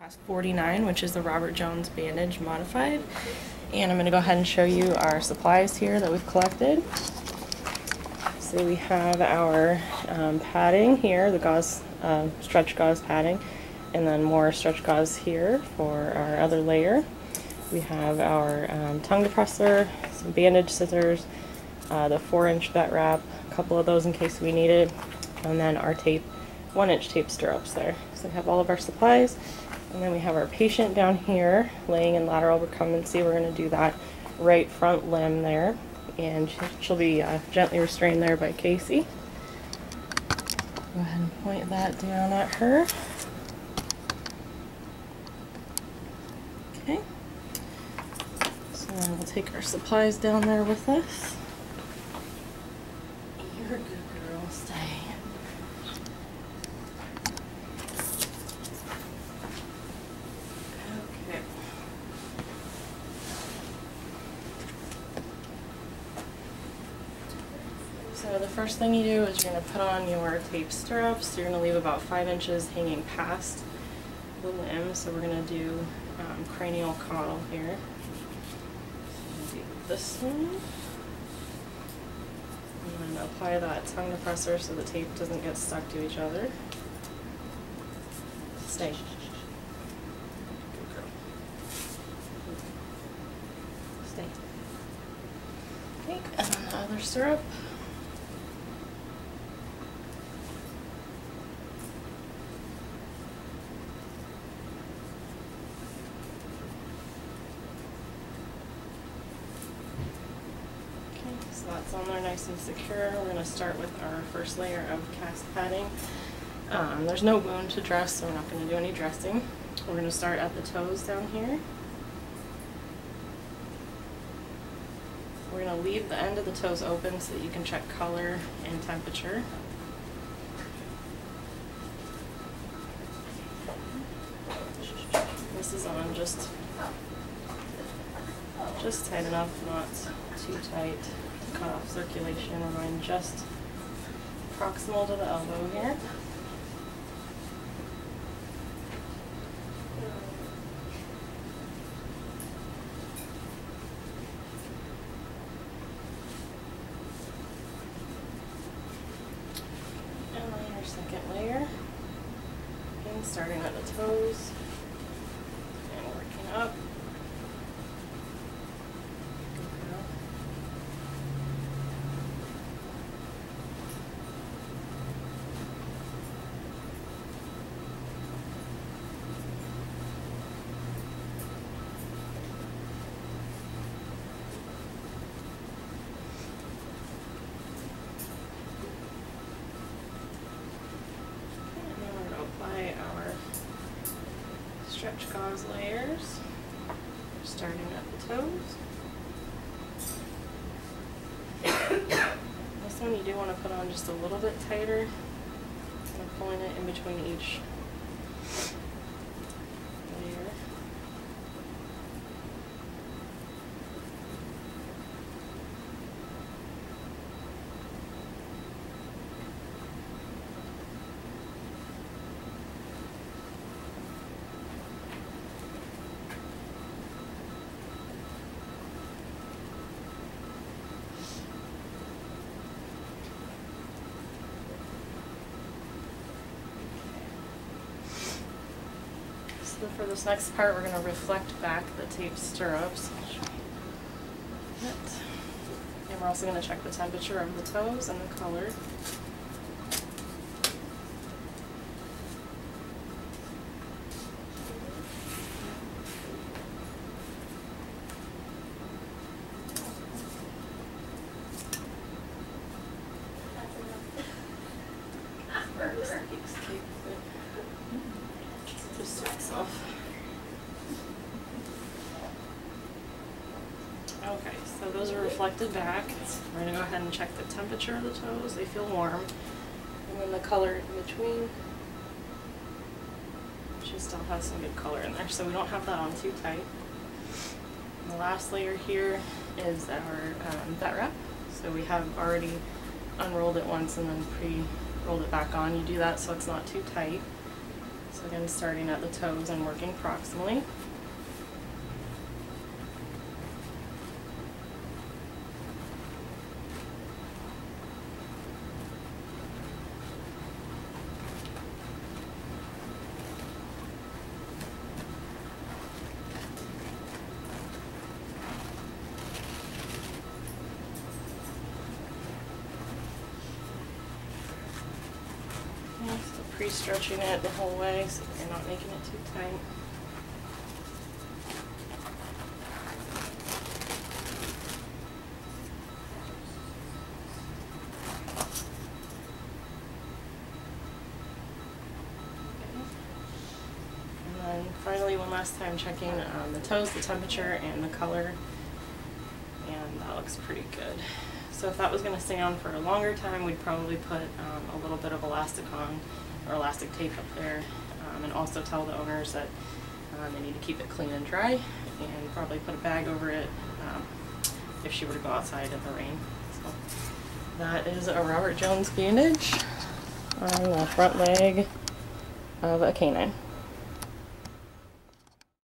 Class 49, which is the Robert Jones Bandage Modified. And I'm going to go ahead and show you our supplies here that we've collected. So we have our padding here, the gauze, stretch gauze padding, and then more stretch gauze here for our other layer. We have our tongue depressor, some bandage scissors, the 4-inch vet wrap, a couple of those in case we need it, and then our tape, 1-inch tape stirrups there. So we have all of our supplies. And then we have our patient down here laying in lateral recumbency. We're going to do that right front limb there, and she'll be gently restrained there by Casey. Go ahead and point that down at her. Okay. So then we'll take our supplies down there with us. You're a good girl, stay. So the first thing you do is you're going to put on your tape stirrups. You're going to leave about 5 inches hanging past the limb. So we're going to do cranial caudal here. So do this one. And then apply that tongue depressor so the tape doesn't get stuck to each other. Stay. Good girl. Stay. Okay, and then the other stirrup. So that's on there nice and secure. We're going to start with our first layer of cast padding. There's no wound to dress, so we're not going to do any dressing. We're going to start at the toes down here. We're going to leave the end of the toes open so that you can check color and temperature. This is on just tight enough, not too tight. Cut off circulation. We're going just proximal to the elbow here. And then your second layer. Again, starting at the toes and working up. Apply our stretch gauze layers, starting at the toes. This one you do want to put on just a little bit tighter, kind of pulling it in between each layer. So for this next part, we're going to reflect back the tape stirrups. And we're also going to check the temperature of the toes and the color. Just itself. Okay, so those are reflected back. We're going to go ahead and check the temperature of the toes. They feel warm. And then the color in between. She still has some good color in there, so we don't have that on too tight. And the last layer here is our vet wrap. So we have already unrolled it once and then pre-rolled it back on. You do that so it's not too tight. So So again, starting at the toes and working proximally. So pre-stretching it the whole way so that you're not making it too tight. And then finally, one last time, checking the toes, the temperature, and the color, and that looks pretty good. So if that was going to stay on for a longer time, we'd probably put a little bit of elastic on, or elastic tape up there, and also tell the owners that they need to keep it clean and dry, and probably put a bag over it if she were to go outside in the rain. So that is a Robert Jones bandage on the front leg of a canine.